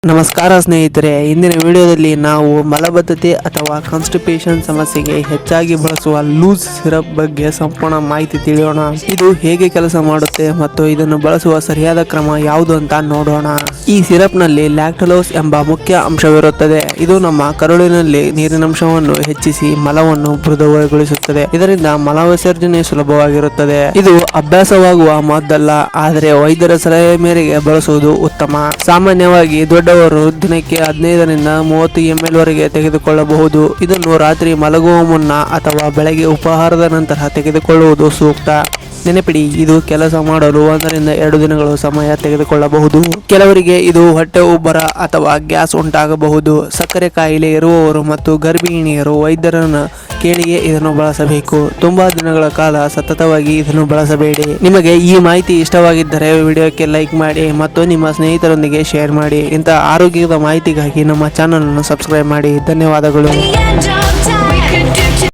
ನಮಸ್ಕಾರ ಸ್ನೇಹಿತರೆ, ಇಂದಿನ ವಿಡಿಯೋದಲ್ಲಿ ನಾವು ಮಲಬದ್ಧತೆ ಅಥವಾ ಕಾನ್ಸ್ಟಿಪೇಷನ್ ಸಮಸ್ಯೆಗೆ ಹೆಚ್ಚಾಗಿ ಬಳಸುವ ಲೂಸ್ ಸಿರಪ್ ಬಗ್ಗೆ ಸಂಪೂರ್ಣ ಮಾಹಿತಿ ತಿಳಿಯೋಣ. ಇದು ಹೇಗೆ ಕೆಲಸ ಮಾಡುತ್ತೆ ಮತ್ತು ಇದನ್ನು ಬಳಸುವ ಸರಿಯಾದ ಕ್ರಮ ಯಾವುದು ಅಂತ ನೋಡೋಣ. ಈ ಸಿರಪ್ ನಲ್ಲಿ ಲ್ಯಾಕ್ಟಲೋಸ್ ಎಂಬ ಮುಖ್ಯ ಅಂಶವಿರುತ್ತದೆ. ಇದು ನಮ್ಮ ಕರುಳಿನಲ್ಲಿ ನೀರಿನಂಶವನ್ನು ಹೆಚ್ಚಿಸಿ ಮಲವನ್ನು ಮೃದುಗೊಳಿಸುತ್ತದೆ. ಇದರಿಂದ ಮಲ ವಿಸರ್ಜನೆ ಸುಲಭವಾಗಿರುತ್ತದೆ. ಇದು ಅಭ್ಯಾಸವಾಗುವ ಮದ್ದಲ್ಲ, ಆದರೆ ವೈದ್ಯರ ಸಲಹೆ ಮೇರೆಗೆ ಬಳಸುವುದು ಉತ್ತಮ. ಸಾಮಾನ್ಯವಾಗಿ ದೊಡ್ಡವರು ದಿನಕ್ಕೆ 15 ರಿಂದ 30 ml ವರೆಗೆ ತೆಗೆದುಕೊಳ್ಳಬಹುದು. ಇದನ್ನು ರಾತ್ರಿ ಮಲಗುವ ಮುನ್ನ ಅಥವಾ ಬೆಳಗ್ಗೆ ಉಪಹಾರದ ನಂತರ ತೆಗೆದುಕೊಳ್ಳುವುದು ಸೂಕ್ತ. ನೆನಪಿಡಿ, ಇದು ಕೆಲಸ ಮಾಡಲು 1 ರಿಂದ 2 ದಿನಗಳು ಸಮಯ ತೆಗೆದುಕೊಳ್ಳಬಹುದು. ಕೆಲವರಿಗೆ ಇದು ಹೊಟ್ಟೆ ಉಬ್ಬರ ಅಥವಾ ಗ್ಯಾಸ್ ಉಂಟಾಗಬಹುದು. ಸಕ್ಕರೆ ಕಾಯಿಲೆ ಇರುವವರು ಮತ್ತು ಗರ್ಭಿಣಿಯರು ವೈದ್ಯರನ್ನು ಕೇಳಿಯೇ ಇದನ್ನು ಬಳಸಬೇಕು. ತುಂಬಾ ದಿನಗಳ ಕಾಲ ಸತತವಾಗಿ ಇದನ್ನು ಬಳಸಬೇಡಿ. ನಿಮಗೆ ಈ ಮಾಹಿತಿ ಇಷ್ಟವಾಗಿದ್ದರೆ ವಿಡಿಯೋಕ್ಕೆ ಲೈಕ್ ಮಾಡಿ ಮತ್ತು ನಿಮ್ಮ ಸ್ನೇಹಿತರೊಂದಿಗೆ ಶೇರ್ ಮಾಡಿ. ಇಂತಹ ಆರೋಗ್ಯದ ಮಾಹಿತಿಗಾಗಿ ನಮ್ಮ ಚಾನಲ್ ಅನ್ನು ಸಬ್ಸ್ಕ್ರೈಬ್ ಮಾಡಿ. ಧನ್ಯವಾದಗಳು.